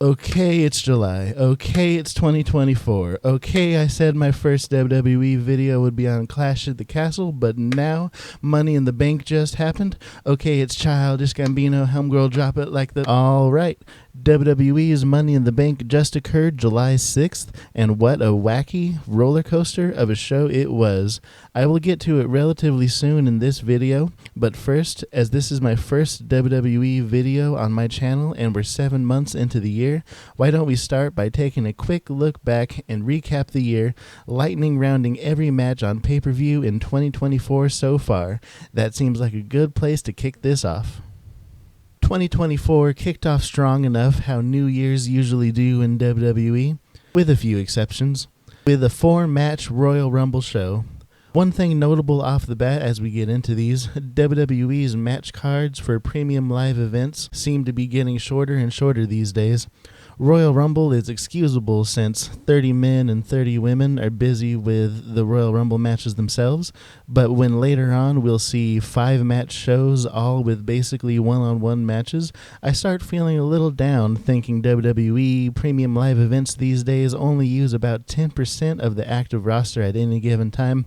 Okay, it's July. Okay, it's 2024. Okay, I said my first WWE video would be on Clash at the Castle, but now Money in the Bank just happened. Okay, it's Childish Gambino, Helmgirl, drop it like the... Alright, WWE's Money in the Bank just occurred July 6th, and what a wacky roller coaster of a show it was. I will get to it relatively soon in this video, but first, as this is my first WWE video on my channel and we're 7 months into the year, why don't we start by taking a quick look back and recap the year, lightning rounding every match on pay-per-view in 2024 so far. That seems like a good place to kick this off. 2024 kicked off strong enough how New Year's usually do in WWE, with a few exceptions, with a 4-match Royal Rumble show. One thing notable off the bat as we get into these, WWE's match cards for premium live events seem to be getting shorter and shorter these days. Royal Rumble is excusable since 30 men and 30 women are busy with the Royal Rumble matches themselves, but when later on we'll see 5-match shows all with basically one-on-one matches, I start feeling a little down thinking WWE premium live events these days only use about 10% of the active roster at any given time.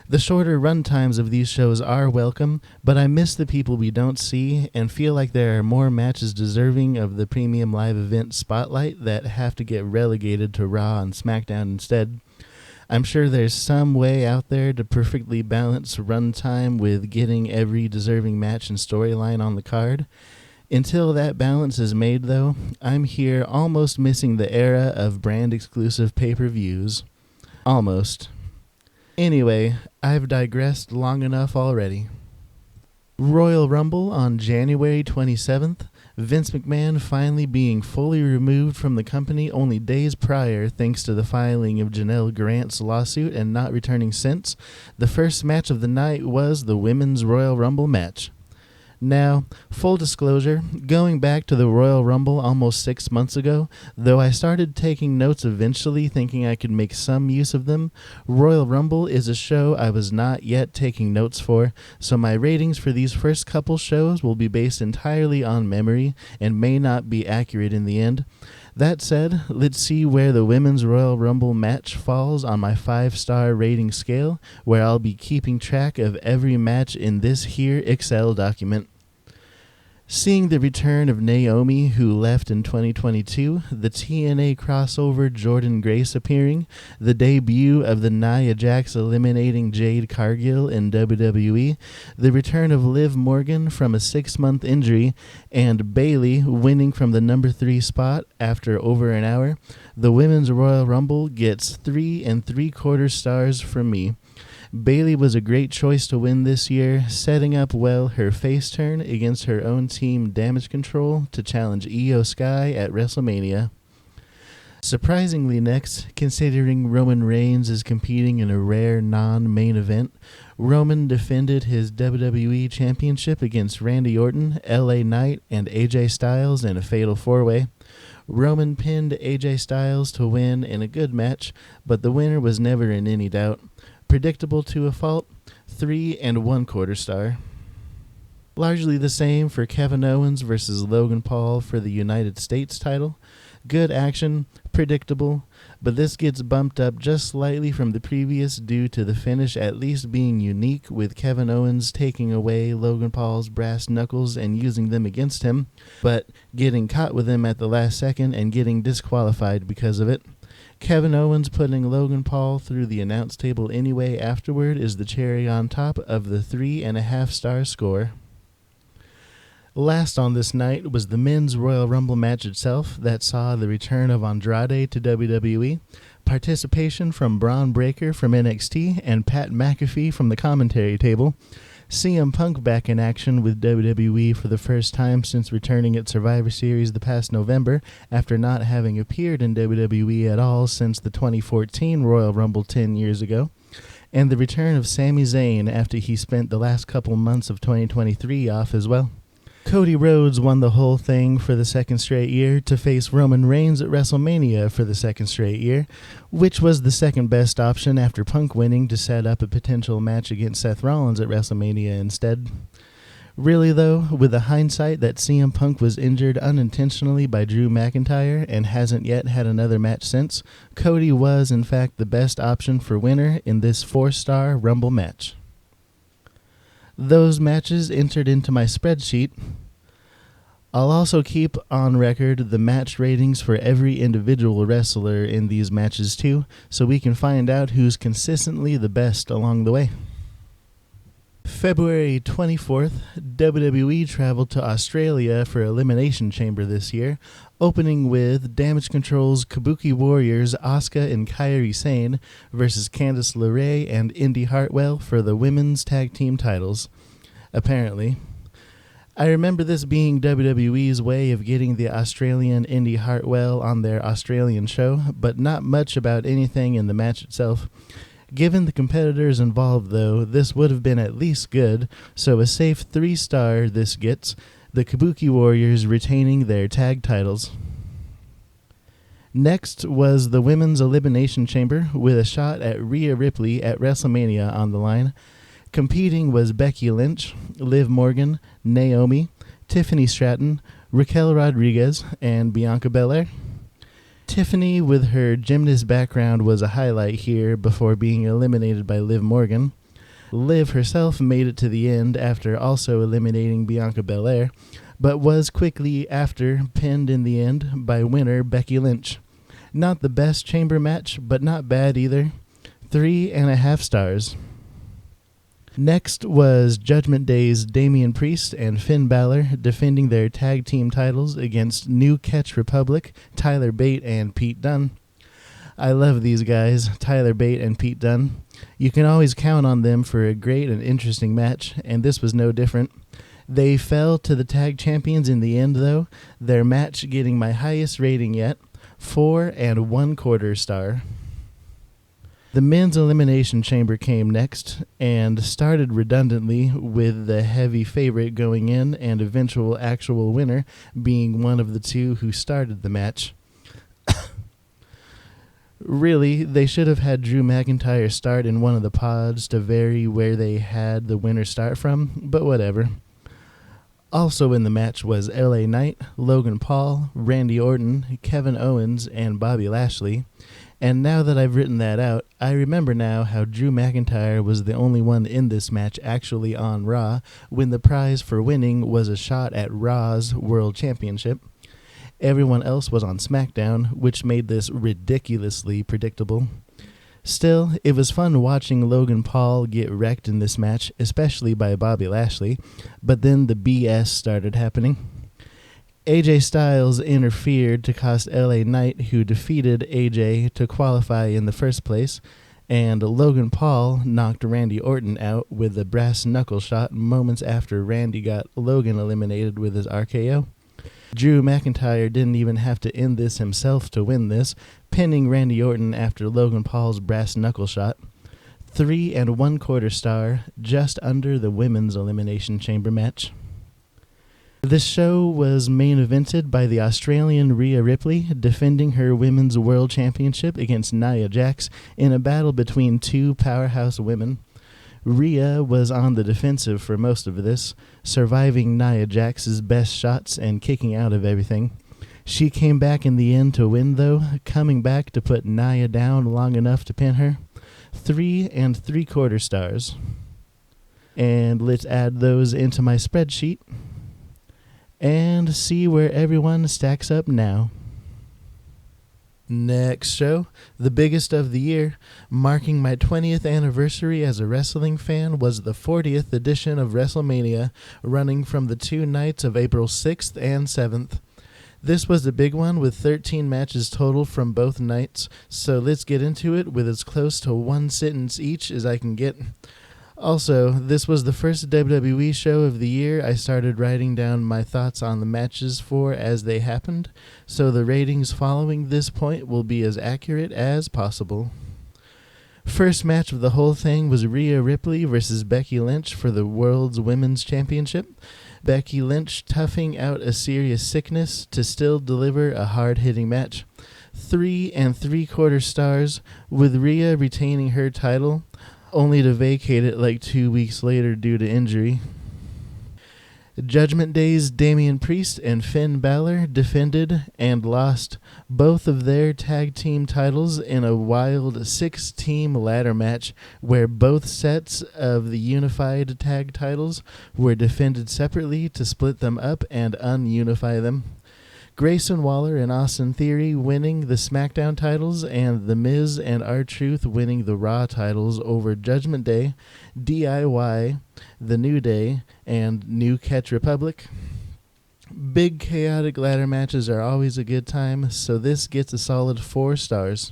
The shorter run times of these shows are welcome, but I miss the people we don't see and feel like there are more matches deserving of the premium live event spotlight that have to get relegated to Raw and SmackDown instead. I'm sure there's some way out there to perfectly balance runtime with getting every deserving match and storyline on the card. Until that balance is made, though, I'm here almost missing the era of brand-exclusive pay-per-views. Almost. Anyway, I've digressed long enough already. Royal Rumble on January 27th, Vince McMahon finally being fully removed from the company only days prior thanks to the filing of Janelle Grant's lawsuit and not returning since. The first match of the night was the Women's Royal Rumble match. Now, full disclosure, going back to the Royal Rumble almost 6 months ago, though I started taking notes eventually thinking I could make some use of them, Royal Rumble is a show I was not yet taking notes for, so my ratings for these first couple shows will be based entirely on memory and may not be accurate in the end. That said, let's see where the Women's Royal Rumble match falls on my 5-star rating scale, where I'll be keeping track of every match in this here Excel document. Seeing the return of Naomi, who left in 2022, the TNA crossover Jordynne Grace appearing, the debut of the Nia Jax eliminating Jade Cargill in WWE, the return of Liv Morgan from a 6-month injury, and Bayley winning from the number 3 spot after over an hour, the Women's Royal Rumble gets 3 3/4 stars from me. Bayley was a great choice to win this year, setting up well her face turn against her own team Damage Control to challenge Io Sky at Wrestlemania. Surprisingly next, considering Roman Reigns is competing in a rare non-main event, Roman defended his WWE Championship against Randy Orton, LA Knight, and AJ Styles in a fatal 4-way. Roman pinned AJ Styles to win in a good match, but the winner was never in any doubt. Predictable to a fault, 3 1/4 star. Largely the same for Kevin Owens versus Logan Paul for the United States title. Good action, predictable, but this gets bumped up just slightly from the previous due to the finish at least being unique, with Kevin Owens taking away Logan Paul's brass knuckles and using them against him, but getting caught with them at the last second and getting disqualified because of it. Kevin Owens putting Logan Paul through the announce table anyway afterward is the cherry on top of the 3.5-star score. Last on this night was the Men's Royal Rumble match itself that saw the return of Andrade to WWE, participation from Braun Breaker from NXT, and Pat McAfee from the commentary table. CM Punk back in action with WWE for the first time since returning at Survivor Series the past November after not having appeared in WWE at all since the 2014 Royal Rumble 10 years ago, and the return of Sami Zayn after he spent the last couple months of 2023 off as well. Cody Rhodes won the whole thing for the second straight year to face Roman Reigns at WrestleMania for the second straight year, which was the second best option after Punk winning to set up a potential match against Seth Rollins at WrestleMania instead. Really though, with the hindsight that CM Punk was injured unintentionally by Drew McIntyre and hasn't yet had another match since, Cody was in fact the best option for winner in this 4-star Rumble match. Those matches entered into my spreadsheet. I'll also keep on record the match ratings for every individual wrestler in these matches too, so we can find out who's consistently the best along the way. February 24th, WWE traveled to Australia for Elimination Chamber this year, opening with Damage Control's Kabuki Warriors Asuka and Kairi Sane versus Candice LeRae and Indy Hartwell for the women's tag team titles, apparently. I remember this being WWE's way of getting the Australian Indy Hartwell on their Australian show, but not much about anything in the match itself. Given the competitors involved, though, this would have been at least good, so a safe 3-star this gets, the Kabuki Warriors retaining their tag titles. Next was the Women's Elimination Chamber, with a shot at Rhea Ripley at Wrestlemania on the line. Competing was Becky Lynch, Liv Morgan, Naomi, Tiffany Stratton, Raquel Rodriguez, and Bianca Belair. Tiffany, with her gymnast background, was a highlight here before being eliminated by Liv Morgan. Liv herself made it to the end after also eliminating Bianca Belair, but was quickly after pinned in the end by winner Becky Lynch. Not the best chamber match, but not bad either. 3.5 stars. Next was Judgment Day's Damian Priest and Finn Balor defending their tag team titles against New Catch Republic, Tyler Bate and Pete Dunne. I love these guys, Tyler Bate and Pete Dunne. You can always count on them for a great and interesting match, and this was no different. They fell to the tag champions in the end, though, their match getting my highest rating yet, 4.25 stars. The men's elimination chamber came next and started redundantly with the heavy favorite going in and eventual actual winner being one of the two who started the match. Really, they should have had Drew McIntyre start in one of the pods to vary where they had the winner start from, but whatever. Also in the match was LA Knight, Logan Paul, Randy Orton, Kevin Owens, and Bobby Lashley. And now that I've written that out, I remember now how Drew McIntyre was the only one in this match actually on Raw, when the prize for winning was a shot at Raw's World Championship. Everyone else was on SmackDown, which made this ridiculously predictable. Still, it was fun watching Logan Paul get wrecked in this match, especially by Bobby Lashley, but then the BS started happening. AJ Styles interfered to cost LA Knight, who defeated AJ to qualify in the first place, and Logan Paul knocked Randy Orton out with a brass knuckle shot moments after Randy got Logan eliminated with his RKO. Drew McIntyre didn't even have to end this himself to win this, pinning Randy Orton after Logan Paul's brass knuckle shot. 3.25 stars, just under the women's elimination chamber match. This show was main evented by the Australian Rhea Ripley defending her Women's World Championship against Nia Jax in a battle between two powerhouse women. Rhea was on the defensive for most of this, surviving Nia Jax's best shots and kicking out of everything. She came back in the end to win, though, coming back to put Nia down long enough to pin her. 3.75 stars. And let's add those into my spreadsheet and see where everyone stacks up now. Next show, the biggest of the year, marking my 20th anniversary as a wrestling fan, was the 40th edition of Wrestlemania, running from the 2 nights of April 6th and 7th. This was the big one with 13 matches total from both nights, so let's get into it with as close to one sentence each as I can get. Also, this was the first WWE show of the year I started writing down my thoughts on the matches for as they happened, so the ratings following this point will be as accurate as possible. First match of the whole thing was Rhea Ripley versus Becky Lynch for the World's Women's Championship. Becky Lynch toughing out a serious sickness to still deliver a hard-hitting match. 3.75 stars, with Rhea retaining her title, only to vacate it like 2 weeks later due to injury. Judgment Day's Damian Priest and Finn Balor defended and lost both of their tag team titles in a wild 6-team ladder match where both sets of the unified tag titles were defended separately to split them up and ununify them. Grayson Waller and Austin Theory winning the SmackDown titles, and The Miz and R-Truth winning the Raw titles over Judgment Day, DIY, The New Day, and New Catch Republic. Big chaotic ladder matches are always a good time, so this gets a solid 4 stars.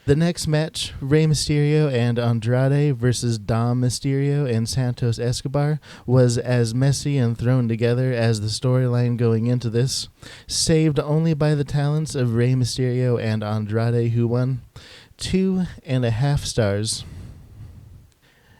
The next match, Rey Mysterio and Andrade versus Dom Mysterio and Santos Escobar, was as messy and thrown together as the storyline going into this, saved only by the talents of Rey Mysterio and Andrade, who won. 2.5 stars.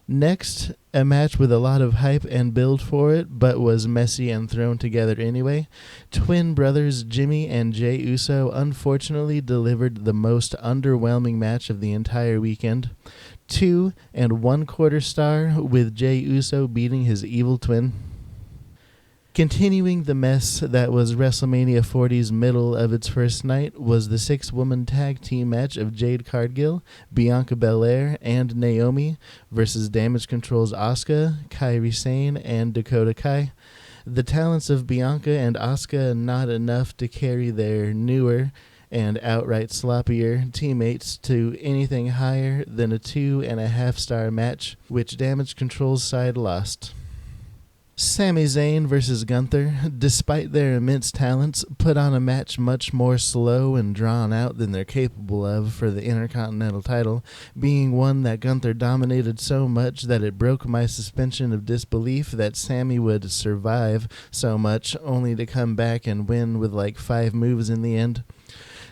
Next, a match with a lot of hype and build for it, but was messy and thrown together anyway. Twin brothers Jimmy and Jey Uso unfortunately delivered the most underwhelming match of the entire weekend. 2 1/4 star, with Jey Uso beating his evil twin. Continuing the mess that was WrestleMania 40's middle of its first night was the 6-woman tag team match of Jade Cargill, Bianca Belair, and Naomi versus Damage Control's Asuka, Kairi Sane, and Dakota Kai. The talents of Bianca and Asuka not enough to carry their newer and outright sloppier teammates to anything higher than a 2.5 star match, which Damage Control's side lost. Sami Zayn versus Gunther, despite their immense talents, put on a match much more slow and drawn out than they're capable of for the Intercontinental title, being one that Gunther dominated so much that it broke my suspension of disbelief that Sami would survive so much, only to come back and win with like 5 moves in the end.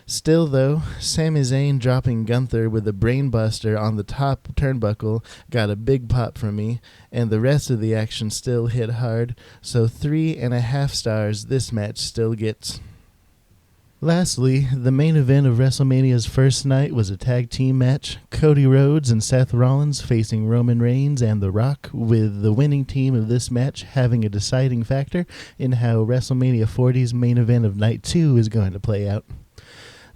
Still, though, Sami Zayn dropping Gunther with a brainbuster on the top turnbuckle got a big pop from me, and the rest of the action still hit hard, so 3.5 stars this match still gets. Lastly, the main event of WrestleMania's first night was a tag team match, Cody Rhodes and Seth Rollins facing Roman Reigns and The Rock, with the winning team of this match having a deciding factor in how WrestleMania 40's main event of Night 2 is going to play out.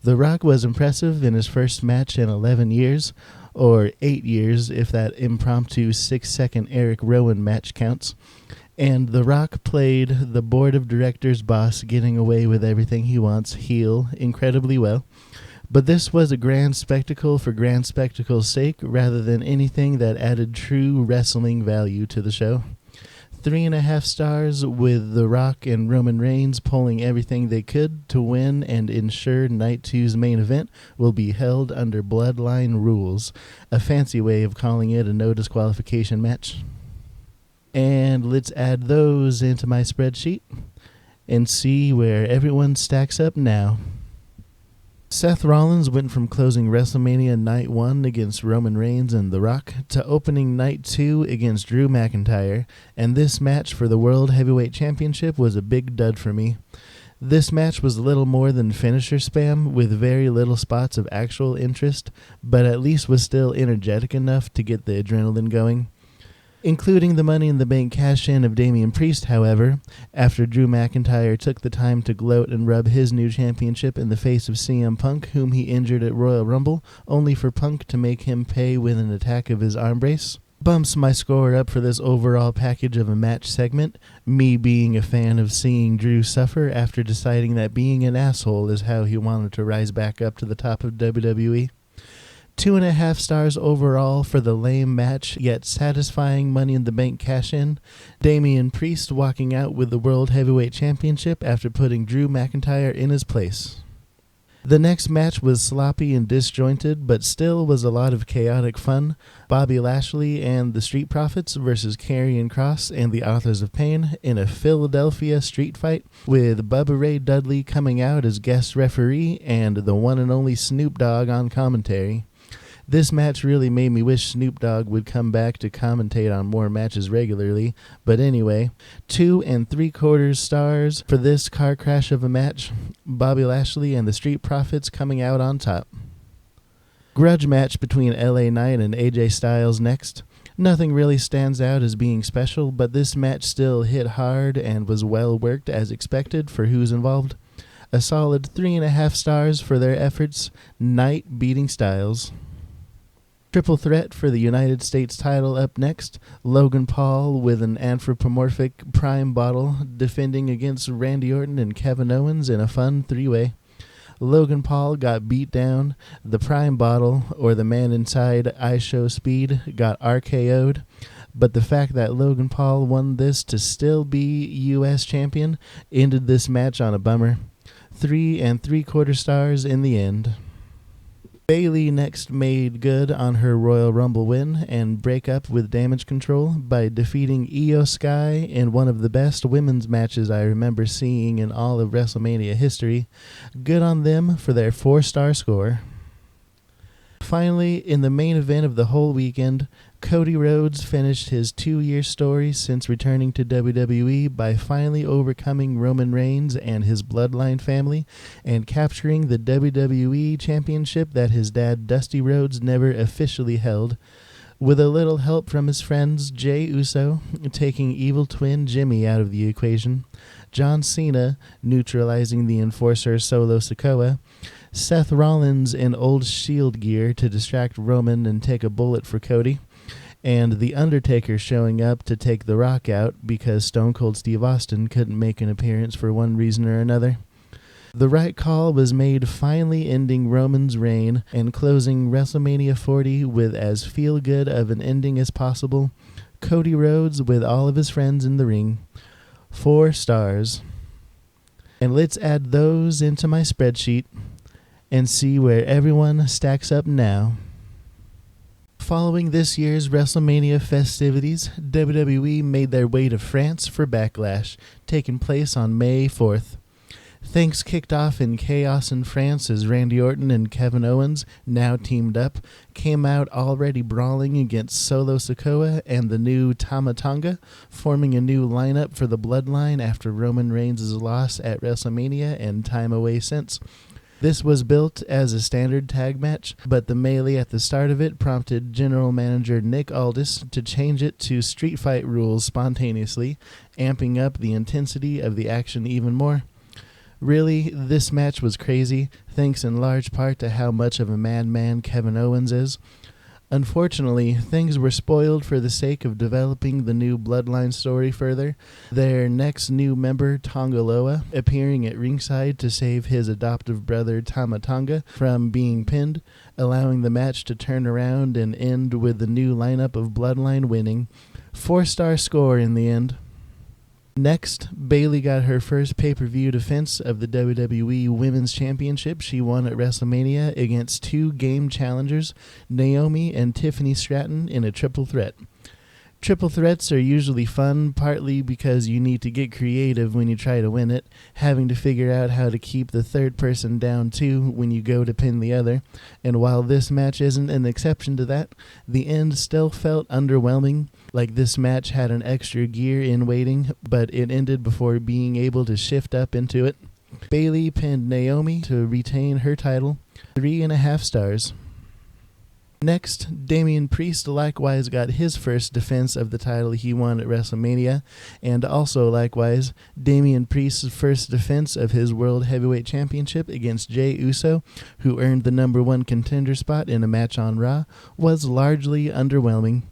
The Rock was impressive in his first match in 11 years, or 8 years if that impromptu 6-second Eric Rowan match counts, and The Rock played the board of directors boss getting away with everything he wants heel incredibly well. But this was a grand spectacle for grand spectacle's sake rather than anything that added true wrestling value to the show. 3.5 stars, with The Rock and Roman Reigns pulling everything they could to win and ensure Night 2's main event will be held under Bloodline rules, a fancy way of calling it a no disqualification match. And let's add those into my spreadsheet and see where everyone stacks up now. Seth Rollins went from closing WrestleMania Night 1 against Roman Reigns and The Rock to opening Night 2 against Drew McIntyre, and this match for the World Heavyweight Championship was a big dud for me. This match was little more than finisher spam with very little spots of actual interest, but at least was still energetic enough to get the adrenaline going. Including the Money in the Bank cash-in of Damian Priest, however, after Drew McIntyre took the time to gloat and rub his new championship in the face of CM Punk, whom he injured at Royal Rumble, only for Punk to make him pay with an attack of his arm brace, bumps my score up for this overall package of a match segment, me being a fan of seeing Drew suffer after deciding that being an asshole is how he wanted to rise back up to the top of WWE. 2.5 stars overall for the lame match, yet satisfying Money in the Bank cash-in. Damian Priest walking out with the World Heavyweight Championship after putting Drew McIntyre in his place. The next match was sloppy and disjointed, but still was a lot of chaotic fun. Bobby Lashley and the Street Profits versus Karrion Kross and the Authors of Pain in a Philadelphia street fight, with Bubba Ray Dudley coming out as guest referee and the one and only Snoop Dogg on commentary. This match really made me wish Snoop Dogg would come back to commentate on more matches regularly, but anyway, 2 3/4 stars for this car crash of a match, Bobby Lashley and the Street Profits coming out on top. Grudge match between LA Knight and AJ Styles next. Nothing really stands out as being special, but this match still hit hard and was well worked as expected for who's involved. A solid 3.5 stars for their efforts, Knight beating Styles. Triple threat for the United States title up next. Logan Paul with an anthropomorphic prime bottle defending against Randy Orton and Kevin Owens in a fun 3-way. Logan Paul got beat down. The prime bottle, or the man inside I Show Speed, got RKO'd. But the fact that Logan Paul won this to still be U.S. champion ended this match on a bummer. 3 3/4 stars in the end. Bayley next made good on her Royal Rumble win and break up with Damage Control by defeating Io Sky in one of the best women's matches I remember seeing in all of WrestleMania history. Good on them for their 4-star score. Finally, in the main event of the whole weekend, Cody Rhodes finished his 2-year story since returning to WWE by finally overcoming Roman Reigns and his bloodline family and capturing the WWE Championship that his dad Dusty Rhodes never officially held. With a little help from his friends Jey Uso taking evil twin Jimmy out of the equation, John Cena neutralizing the enforcer Solo Sikoa, Seth Rollins in old Shield gear to distract Roman and take a bullet for Cody, and The Undertaker showing up to take The Rock out because Stone Cold Steve Austin couldn't make an appearance for one reason or another. The right call was made, finally ending Roman's reign and closing WrestleMania 40 with as feel-good of an ending as possible. Cody Rhodes with all of his friends in the ring. 4 stars. And let's add those into my spreadsheet and see where everyone stacks up now. Following this year's WrestleMania festivities, WWE made their way to France for Backlash, taking place on May 4th. Things kicked off in chaos in France as Randy Orton and Kevin Owens, now teamed up, came out already brawling against Solo Sikoa and the new Tama Tonga, forming a new lineup for the Bloodline after Roman Reigns' loss at WrestleMania and time away since. This was built as a standard tag match, but the melee at the start of it prompted General Manager Nick Aldis to change it to street fight rules spontaneously, amping up the intensity of the action even more. Really, this match was crazy, thanks in large part to how much of a madman Kevin Owens is. Unfortunately, things were spoiled for the sake of developing the new Bloodline story further, their next new member, Tongaloa, appearing at ringside to save his adoptive brother Tama Tonga from being pinned, allowing the match to turn around and end with the new lineup of Bloodline winning. 4-star score in the end. Next, Bayley got her first pay-per-view defense of the WWE Women's Championship she won at WrestleMania against 2 game challengers, Naomi and Tiffany Stratton, in a triple threat. Triple threats are usually fun, partly because you need to get creative when you try to win it, having to figure out how to keep the third person down too when you go to pin the other. And while this match isn't an exception to that, the end still felt underwhelming, like this match had an extra gear in waiting, but it ended before being able to shift up into it. Bayley pinned Naomi to retain her title, 3.5 stars. Next, Damian Priest likewise got his first defense of the title he won at WrestleMania, and also likewise, Damian Priest's first defense of his World Heavyweight Championship against Jey Uso, who earned the #1 contender spot in a match on Raw, was largely underwhelming.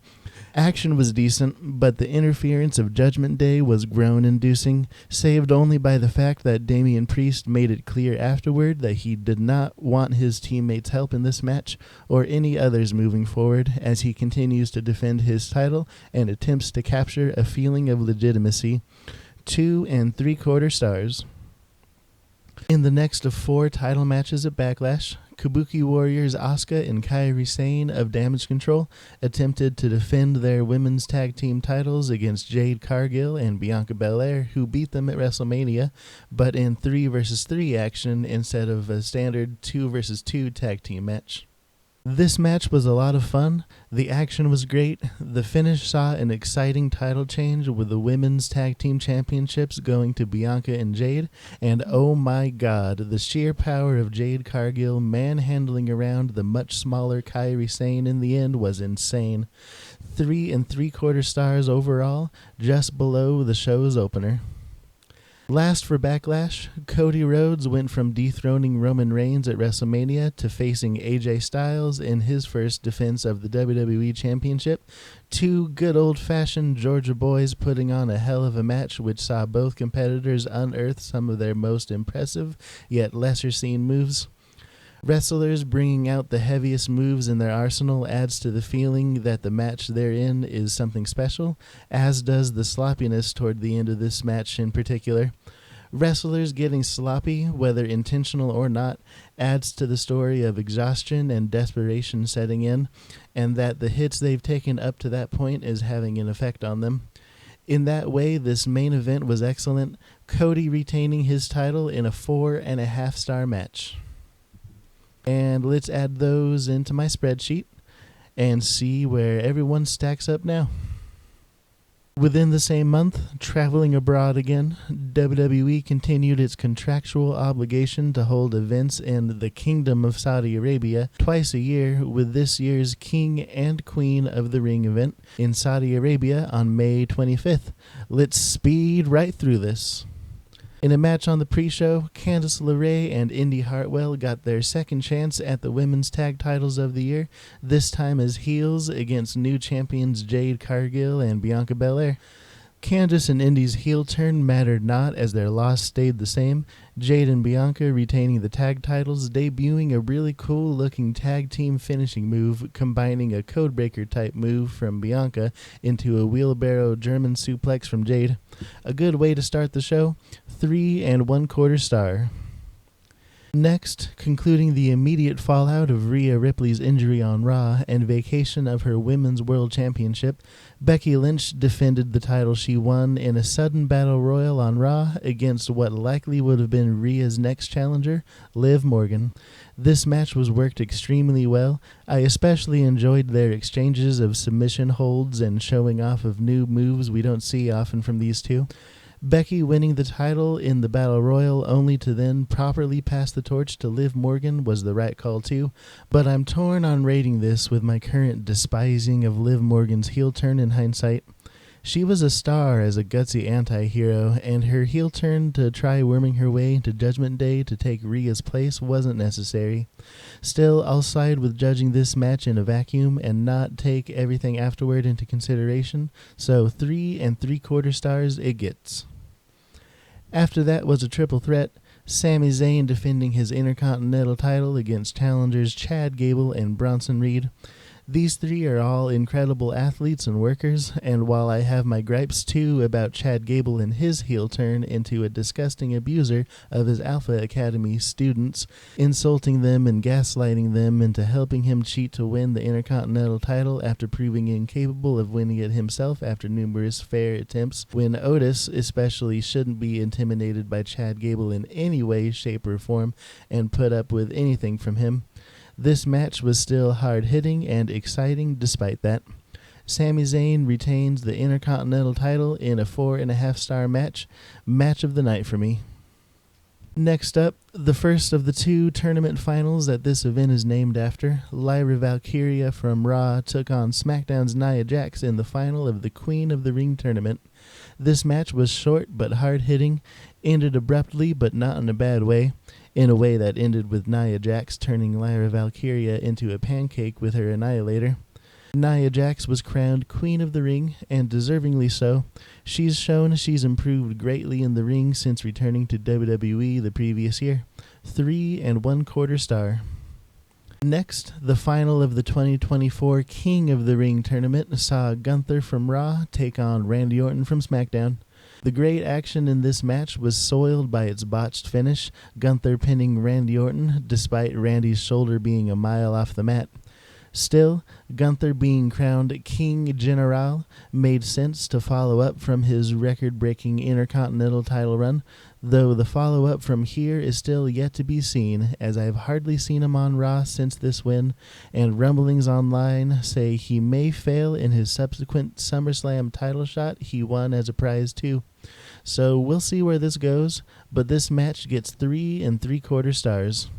Action was decent, but the interference of Judgment Day was groan-inducing, saved only by the fact that Damian Priest made it clear afterward that he did not want his teammates' help in this match, or any others moving forward, as he continues to defend his title and attempts to capture a feeling of legitimacy. 2 3/4 stars. In the next of 4 title matches at Backlash, Kabuki Warriors Asuka and Kairi Sane of Damage Control attempted to defend their women's tag team titles against Jade Cargill and Bianca Belair, who beat them at WrestleMania, but in 3 versus 3 action instead of a standard 2 versus 2 tag team match. This match was a lot of fun. The action was great. The finish saw an exciting title change with the women's tag team championships going to Bianca and Jade. And oh my god, the sheer power of Jade Cargill manhandling around the much smaller Kairi Sane in the end was insane. 3 3/4 stars overall, just below the show's opener. Last for Backlash, Cody Rhodes went from dethroning Roman Reigns at WrestleMania to facing AJ Styles in his first defense of the WWE Championship. Two good old-fashioned Georgia boys putting on a hell of a match which saw both competitors unearth some of their most impressive yet lesser-seen moves. Wrestlers bringing out the heaviest moves in their arsenal adds to the feeling that the match they're in is something special, as does the sloppiness toward the end of this match in particular. Wrestlers getting sloppy, whether intentional or not, adds to the story of exhaustion and desperation setting in, and that the hits they've taken up to that point is having an effect on them. In that way, this main event was excellent, Cody retaining his title in a 4.5-star match. And let's add those into my spreadsheet and see where everyone stacks up now. Within the same month, traveling abroad again, WWE continued its contractual obligation to hold events in the Kingdom of Saudi Arabia twice a year, with this year's King and Queen of the Ring event in Saudi Arabia on May 25th. Let's speed right through this. In a match on the pre-show, Candice LeRae and Indy Hartwell got their second chance at the women's tag titles of the year, this time as heels against new champions Jade Cargill and Bianca Belair. Candice and Indy's heel turn mattered not, as their loss stayed the same, Jade and Bianca retaining the tag titles, debuting a really cool-looking tag team finishing move, combining a codebreaker type move from Bianca into a wheelbarrow German suplex from Jade. A good way to start the show, 3 1/4 star. Next, concluding the immediate fallout of Rhea Ripley's injury on Raw and vacation of her Women's World Championship, Becky Lynch defended the title she won in a sudden battle royal on Raw against what likely would have been Rhea's next challenger, Liv Morgan. This match was worked extremely well. I especially enjoyed their exchanges of submission holds and showing off of new moves we don't see often from these two. Becky winning the title in the Battle Royal only to then properly pass the torch to Liv Morgan was the right call too, but I'm torn on rating this with my current despising of Liv Morgan's heel turn in hindsight. She was a star as a gutsy anti-hero, and her heel turn to try worming her way into Judgment Day to take Rhea's place wasn't necessary. Still, I'll side with judging this match in a vacuum and not take everything afterward into consideration, so 3 3/4 stars it gets. After that was a triple threat, Sami Zayn defending his Intercontinental title against challengers Chad Gable and Bronson Reed. These three are all incredible athletes and workers, and while I have my gripes too about Chad Gable and his heel turn into a disgusting abuser of his Alpha Academy students, insulting them and gaslighting them into helping him cheat to win the Intercontinental title after proving incapable of winning it himself after numerous fair attempts, when Otis especially shouldn't be intimidated by Chad Gable in any way, shape, or form and put up with anything from him. This match was still hard-hitting and exciting despite that. Sami Zayn retains the Intercontinental title in a 4.5-star match. Match of the night for me. Next up, the first of the two tournament finals that this event is named after. Lyra Valkyria from Raw took on SmackDown's Nia Jax in the final of the Queen of the Ring tournament. This match was short but hard-hitting, ended abruptly but not in a bad way, in a way that ended with Nia Jax turning Lyra Valkyria into a pancake with her Annihilator. Nia Jax was crowned Queen of the Ring, and deservingly so. She's shown she's improved greatly in the ring since returning to WWE the previous year. 3 1/4 star. Next, the final of the 2024 King of the Ring tournament saw Gunther from Raw take on Randy Orton from SmackDown. The great action in this match was soiled by its botched finish, Gunther pinning Randy Orton despite Randy's shoulder being a mile off the mat. Still, Gunther being crowned King General made sense to follow up from his record-breaking Intercontinental title run, though the follow-up from here is still yet to be seen, as I've hardly seen him on Raw since this win, and rumblings online say he may fail in his subsequent SummerSlam title shot he won as a prize too. So we'll see where this goes, but this match gets 3 3/4 stars.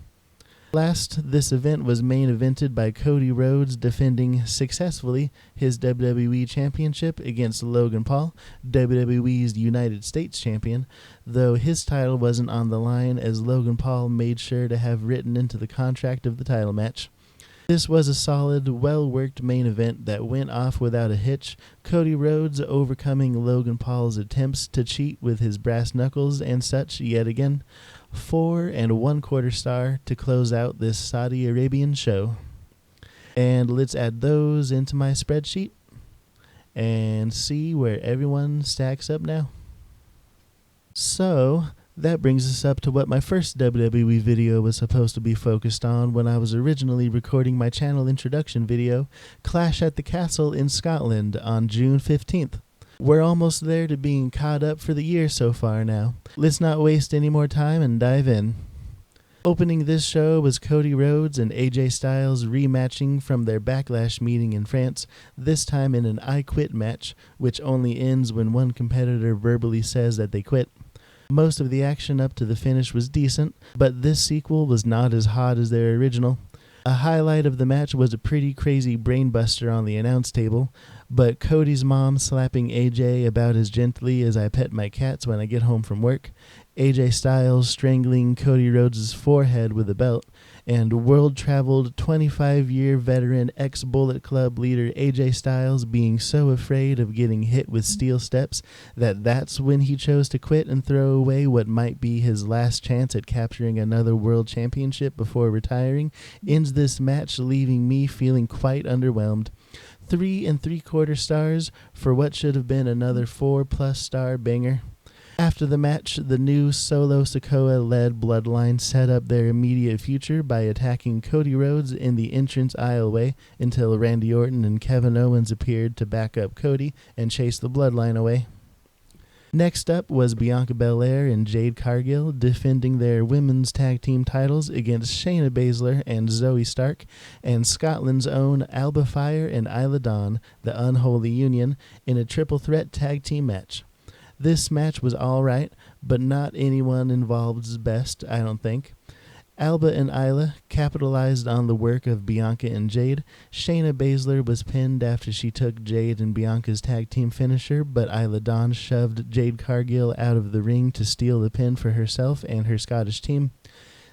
Last, this event was main evented by Cody Rhodes defending successfully his WWE Championship against Logan Paul, WWE's United States Champion, though his title wasn't on the line as Logan Paul made sure to have written into the contract of the title match. This was a solid, well-worked main event that went off without a hitch, Cody Rhodes overcoming Logan Paul's attempts to cheat with his brass knuckles and such yet again. 4 1/4 star to close out this Saudi Arabian show. And let's add those into my spreadsheet and see where everyone stacks up now. So that brings us up to what my first WWE video was supposed to be focused on when I was originally recording my channel introduction video, Clash at the Castle in Scotland on June 15th. We're almost there to being caught up for the year so far now. Let's not waste any more time and dive in. Opening this show was Cody Rhodes and AJ Styles rematching from their Backlash meeting in France, this time in an I Quit match, which only ends when one competitor verbally says that they quit. Most of the action up to the finish was decent, but this sequel was not as hot as their original. A highlight of the match was a pretty crazy brainbuster on the announce table, but Cody's mom slapping AJ about as gently as I pet my cats when I get home from work, AJ Styles strangling Cody Rhodes' forehead with a belt, and world-traveled 25-year veteran ex-Bullet Club leader AJ Styles being so afraid of getting hit with steel steps that that's when he chose to quit and throw away what might be his last chance at capturing another world championship before retiring, ends this match leaving me feeling quite underwhelmed. 3 3/4 stars for what should have been another 4+ star banger. After the match, the new Solo Sikoa-led Bloodline set up their immediate future by attacking Cody Rhodes in the entrance aisleway until Randy Orton and Kevin Owens appeared to back up Cody and chase the Bloodline away. Next up was Bianca Belair and Jade Cargill defending their women's tag team titles against Shayna Baszler and Zoe Stark, and Scotland's own Alba Fyre and Isla Dawn, the Unholy Union, in a triple threat tag team match. This match was alright, but not anyone involved's best, I don't think. Alba and Isla capitalized on the work of Bianca and Jade. Shayna Baszler was pinned after she took Jade and Bianca's tag team finisher, but Isla Dawn shoved Jade Cargill out of the ring to steal the pin for herself and her Scottish team.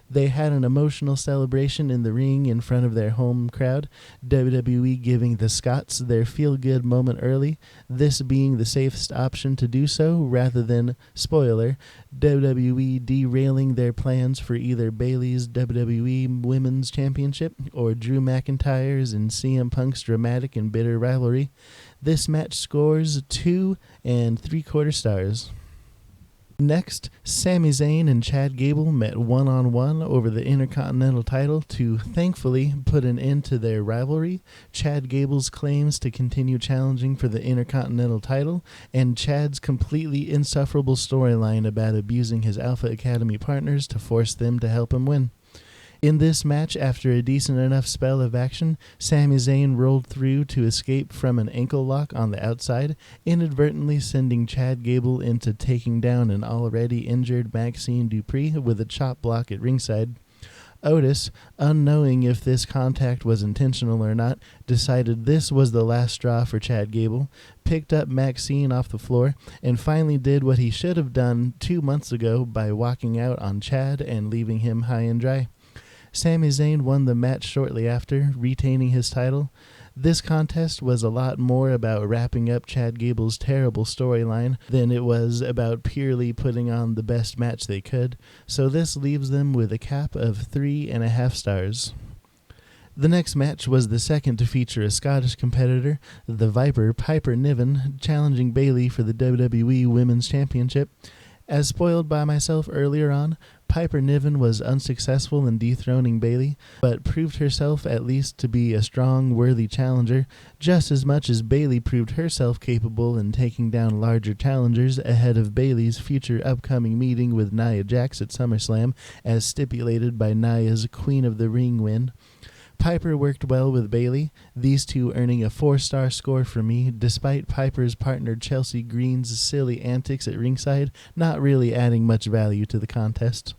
They had an emotional celebration in the ring in front of their home crowd, WWE giving the Scots their feel-good moment early, this being the safest option to do so rather than, spoiler, WWE derailing their plans for either Bayley's WWE Women's Championship or Drew McIntyre's and CM Punk's dramatic and bitter rivalry. This match scores 2 3/4 stars. Next, Sami Zayn and Chad Gable met one-on-one over the Intercontinental title to thankfully put an end to their rivalry, Chad Gable's claims to continue challenging for the Intercontinental title, and Chad's completely insufferable storyline about abusing his Alpha Academy partners to force them to help him win. In this match, after a decent enough spell of action, Sami Zayn rolled through to escape from an ankle lock on the outside, inadvertently sending Chad Gable into taking down an already injured Maxine Dupree with a chop block at ringside. Otis, unknowing if this contact was intentional or not, decided this was the last straw for Chad Gable, picked up Maxine off the floor, and finally did what he should have done 2 months ago by walking out on Chad and leaving him high and dry. Sami Zayn won the match shortly after, retaining his title. This contest was a lot more about wrapping up Chad Gable's terrible storyline than it was about purely putting on the best match they could, so this leaves them with a cap of 3.5 stars. The next match was the second to feature a Scottish competitor, the Viper Piper Niven, challenging Bayley for the WWE Women's Championship. As spoiled by myself earlier on, Piper Niven was unsuccessful in dethroning Bayley, but proved herself at least to be a strong, worthy challenger, just as much as Bayley proved herself capable in taking down larger challengers ahead of Bayley's future upcoming meeting with Nia Jax at SummerSlam, as stipulated by Nia's Queen of the Ring win. Piper worked well with Bayley, these two earning a 4-star score for me, despite Piper's partner Chelsea Green's silly antics at ringside not really adding much value to the contest.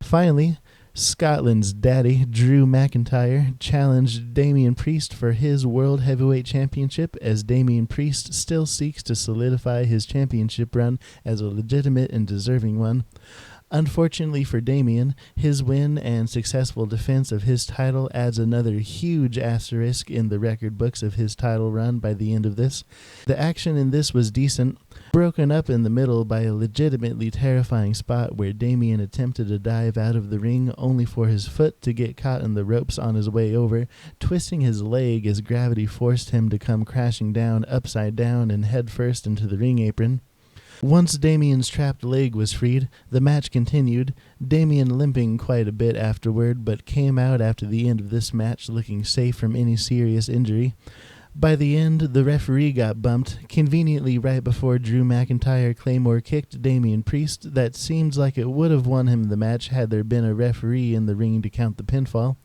Finally, Scotland's daddy, Drew McIntyre, challenged Damian Priest for his World Heavyweight Championship as Damian Priest still seeks to solidify his championship run as a legitimate and deserving one. Unfortunately for Damian, his win and successful defense of his title adds another huge asterisk in the record books of his title run by the end of this. The action in this was decent, broken up in the middle by a legitimately terrifying spot where Damian attempted to dive out of the ring only for his foot to get caught in the ropes on his way over, twisting his leg as gravity forced him to come crashing down upside down and head first into the ring apron. Once Damian's trapped leg was freed, the match continued, Damian limping quite a bit afterward, but came out after the end of this match looking safe from any serious injury. By the end, the referee got bumped, conveniently right before Drew McIntyre Claymore kicked Damian Priest. That seems like it would have won him the match had there been a referee in the ring to count the pinfall.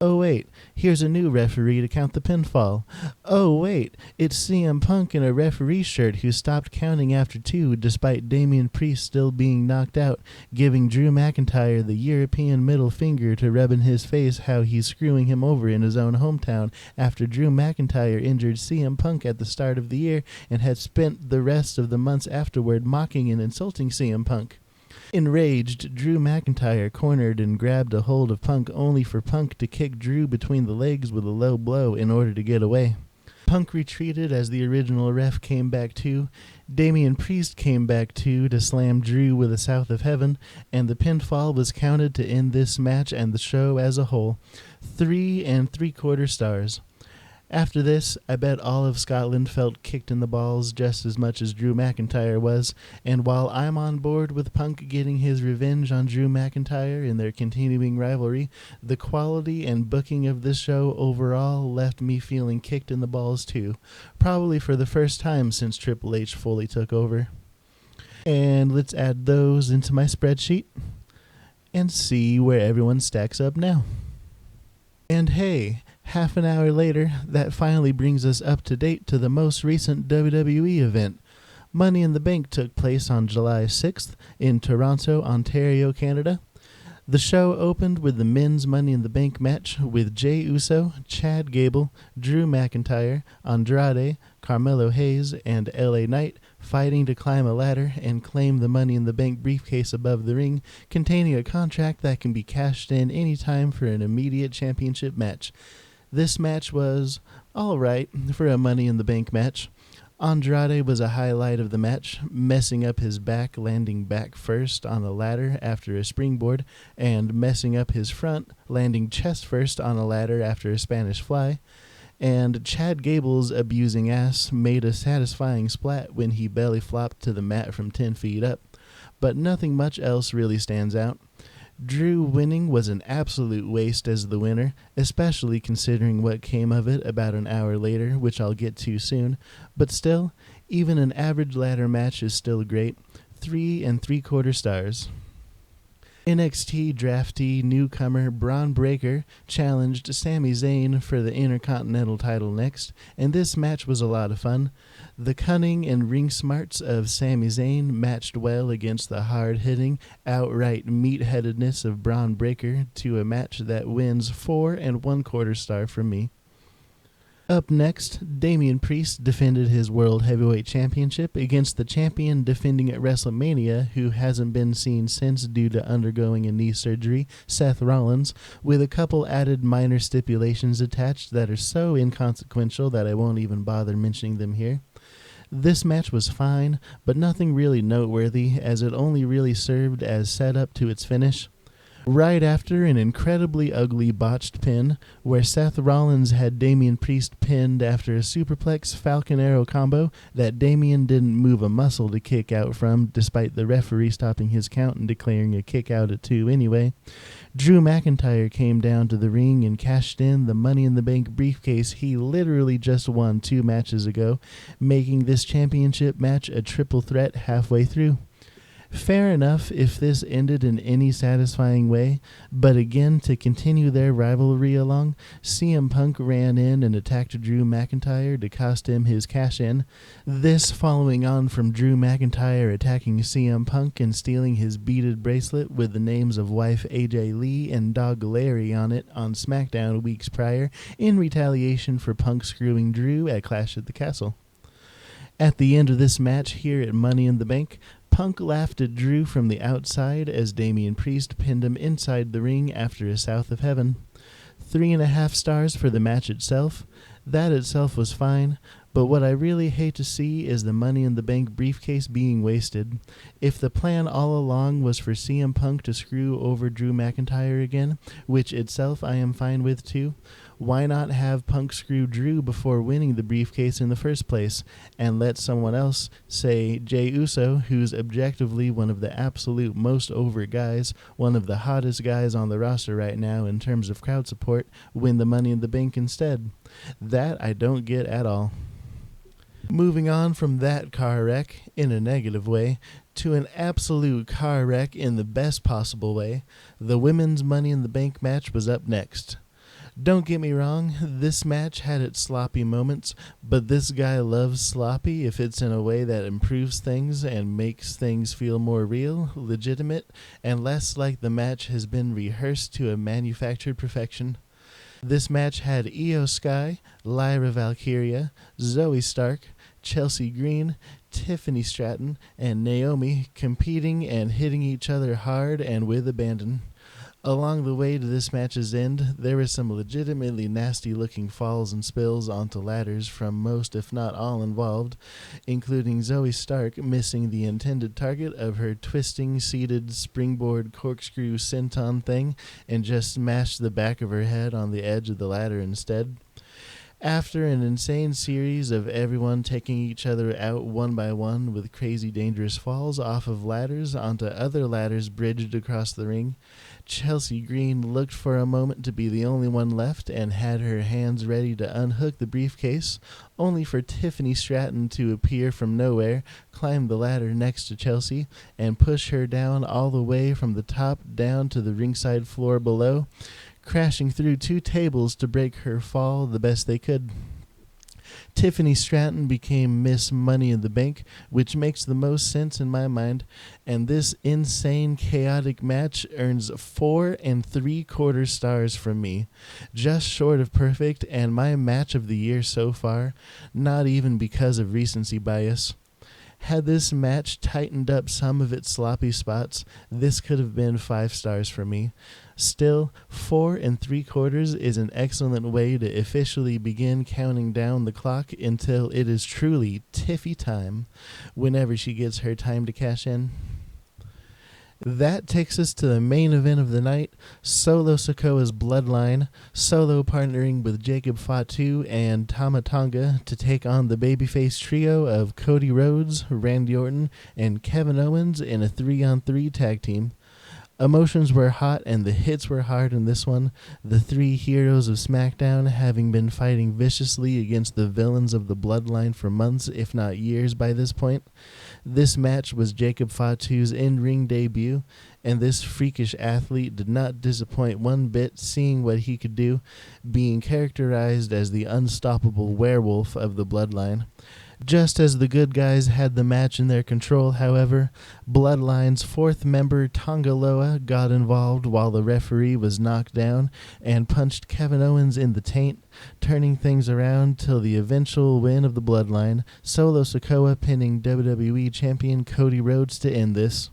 Oh wait, here's a new referee to count the pinfall. Oh wait, it's CM Punk in a referee shirt who stopped counting after 2 despite Damian Priest still being knocked out, giving Drew McIntyre the European middle finger to rub in his face how he's screwing him over in his own hometown after Drew McIntyre injured CM Punk at the start of the year and had spent the rest of the months afterward mocking and insulting CM Punk. Enraged, Drew McIntyre cornered and grabbed a hold of Punk only for Punk to kick Drew between the legs with a low blow in order to get away. Punk retreated as the original ref came back too. Damian Priest came back too to slam Drew with a South of Heaven, and the pinfall was counted to end this match and the show as a whole. 3 3/4 stars. After this, I bet all of Scotland felt kicked in the balls just as much as Drew McIntyre was, and while I'm on board with Punk getting his revenge on Drew McIntyre in their continuing rivalry, the quality and booking of this show overall left me feeling kicked in the balls too, probably for the first time since Triple H fully took over. And let's add those into my spreadsheet and see where everyone stacks up now. And hey, half an hour later, that finally brings us up to date to the most recent WWE event. Money in the Bank took place on July 6th in Toronto, Ontario, Canada. The show opened with the men's Money in the Bank match with Jey Uso, Chad Gable, Drew McIntyre, Andrade, Carmelo Hayes, and LA Knight fighting to climb a ladder and claim the Money in the Bank briefcase above the ring, containing a contract that can be cashed in anytime for an immediate championship match. This match was alright for a Money in the Bank match. Andrade was a highlight of the match, messing up his back, landing back first on a ladder after a springboard, and messing up his front, landing chest first on a ladder after a Spanish fly. And Chad Gable's abusing ass made a satisfying splat when he belly flopped to the mat from 10 feet up. But nothing much else really stands out. Drew winning was an absolute waste as the winner, especially considering what came of it about an hour later, which I'll get to soon. But still, even an average ladder match is still great. 3 3/4 stars. NXT draftee newcomer Braun Breaker challenged Sami Zayn for the Intercontinental title next, and this match was a lot of fun. The cunning and ring smarts of Sami Zayn matched well against the hard-hitting, outright meatheadedness of Braun Breaker to a match that wins 4 1/4 star from me. Up next, Damian Priest defended his World Heavyweight Championship against the champion defending at Wrestlemania, who hasn't been seen since due to undergoing a knee surgery, Seth Rollins, with a couple added minor stipulations attached that are so inconsequential that I won't even bother mentioning them here. This match was fine, but nothing really noteworthy, as it only really served as setup to its finish. Right after an incredibly ugly botched pin, where Seth Rollins had Damian Priest pinned after a superplex Falcon Arrow combo that Damian didn't move a muscle to kick out from, despite the referee stopping his count and declaring a kick out at 2 anyway, Drew McIntyre came down to the ring and cashed in the Money in the Bank briefcase he literally just won 2 matches ago, making this championship match a triple threat halfway through. Fair enough if this ended in any satisfying way, but again, to continue their rivalry along, CM Punk ran in and attacked Drew McIntyre to cost him his cash-in. This following on from Drew McIntyre attacking CM Punk and stealing his beaded bracelet with the names of wife AJ Lee and dog Larry on it on SmackDown weeks prior in retaliation for Punk screwing Drew at Clash at the Castle. At the end of this match here at Money in the Bank, Punk laughed at Drew from the outside as Damian Priest pinned him inside the ring after a South of Heaven. 3.5 stars for the match itself. That itself was fine, but what I really hate to see is the Money in the Bank briefcase being wasted. If the plan all along was for CM Punk to screw over Drew McIntyre again, which itself I am fine with too, why not have Punk screw Drew before winning the briefcase in the first place, and let someone else, say Jey Uso, who's objectively one of the absolute most over guys, one of the hottest guys on the roster right now in terms of crowd support, win the Money in the Bank instead? That I don't get at all. Moving on from that car wreck, in a negative way, to an absolute car wreck in the best possible way, the women's Money in the Bank match was up next. Don't get me wrong, this match had its sloppy moments, but this guy loves sloppy if it's in a way that improves things and makes things feel more real, legitimate, and less like the match has been rehearsed to a manufactured perfection. This match had Io Sky, Lyra Valkyria, Zoe Stark, Chelsea Green, Tiffany Stratton, and Naomi competing and hitting each other hard and with abandon. Along the way to this match's end, there were some legitimately nasty-looking falls and spills onto ladders from most, if not all, involved, including Zoe Stark missing the intended target of her twisting, seated, springboard corkscrew senton thing and just smashed the back of her head on the edge of the ladder instead. After an insane series of everyone taking each other out one by one with crazy dangerous falls off of ladders onto other ladders bridged across the ring, Chelsea Green looked for a moment to be the only one left and had her hands ready to unhook the briefcase, only for Tiffany Stratton to appear from nowhere, climb the ladder next to Chelsea, and push her down all the way from the top down to the ringside floor below, crashing through 2 tables to break her fall the best they could. Tiffany Stratton became Miss Money in the Bank, which makes the most sense in my mind, and this insane, chaotic match earns 4 3/4 stars from me. Just short of perfect, and my match of the year so far, not even because of recency bias. Had this match tightened up some of its sloppy spots, this could have been 5 stars for me. Still, 4 3/4 is an excellent way to officially begin counting down the clock until it is truly Tiffy time, whenever she gets her time to cash in. That takes us to the main event of the night, Solo Sikoa's Bloodline, Solo partnering with Jacob Fatu and Tama Tonga to take on the babyface trio of Cody Rhodes, Randy Orton, and Kevin Owens in a 3-on-3 tag team. Emotions were hot and the hits were hard in this one, the 3 heroes of SmackDown having been fighting viciously against the villains of the Bloodline for months, if not years by this point. This match was Jacob Fatu's in-ring debut, and this freakish athlete did not disappoint one bit, seeing what he could do, being characterized as the unstoppable werewolf of the Bloodline. Just as the good guys had the match in their control, however, Bloodline's 4th member Tonga Loa got involved while the referee was knocked down and punched Kevin Owens in the taint, turning things around till the eventual win of the Bloodline, Solo Sikoa pinning WWE Champion Cody Rhodes to end this.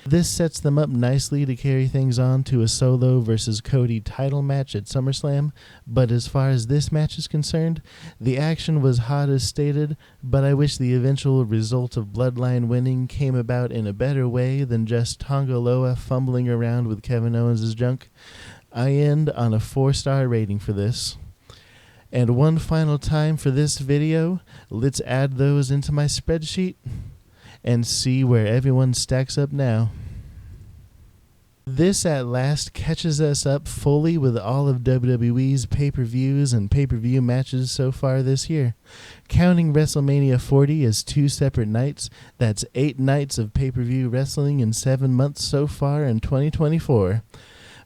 This sets them up nicely to carry things on to a Solo versus Cody title match at SummerSlam, but as far as this match is concerned, the action was hot as stated, but I wish the eventual result of Bloodline winning came about in a better way than just Tonga Loa fumbling around with Kevin Owens' junk. I end on a 4-star rating for this. And one final time for this video, let's add those into my spreadsheet and see where everyone stacks up now. This at last catches us up fully with all of WWE's pay-per-views and pay-per-view matches so far this year. Counting WrestleMania 40 as 2 separate nights, that's 8 nights of pay-per-view wrestling in 7 months so far in 2024.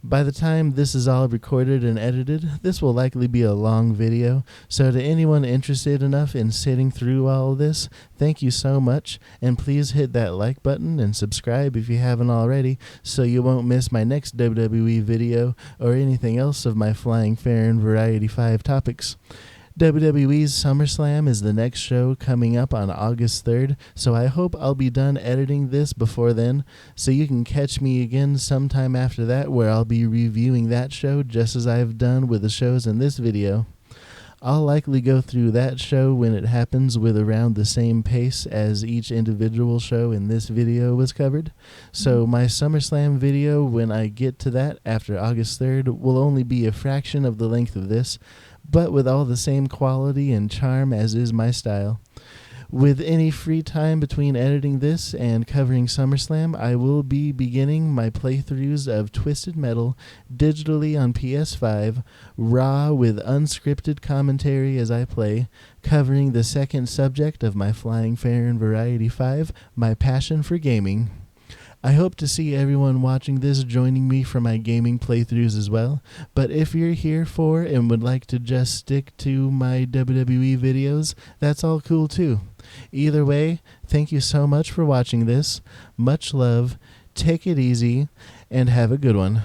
By the time this is all recorded and edited, this will likely be a long video, so to anyone interested enough in sitting through all of this, thank you so much, and please hit that like button and subscribe if you haven't already, so you won't miss my next WWE video or anything else of my flying fair and Variety 5 topics. WWE's SummerSlam is the next show coming up on August 3rd, so I hope I'll be done editing this before then, so you can catch me again sometime after that where I'll be reviewing that show just as I've done with the shows in this video. I'll likely go through that show when it happens with around the same pace as each individual show in this video was covered. So my SummerSlam video, when I get to that after August 3rd, will only be a fraction of the length of this, but with all the same quality and charm as is my style. With any free time between editing this and covering SummerSlam, I will be beginning my playthroughs of Twisted Metal digitally on PS5, raw with unscripted commentary as I play, covering the second subject of my Flying Fair and Variety 5, my passion for gaming. I hope to see everyone watching this joining me for my gaming playthroughs as well, but if you're here for and would like to just stick to my WWE videos, that's all cool too. Either way, thank you so much for watching this. Much love, take it easy, and have a good one.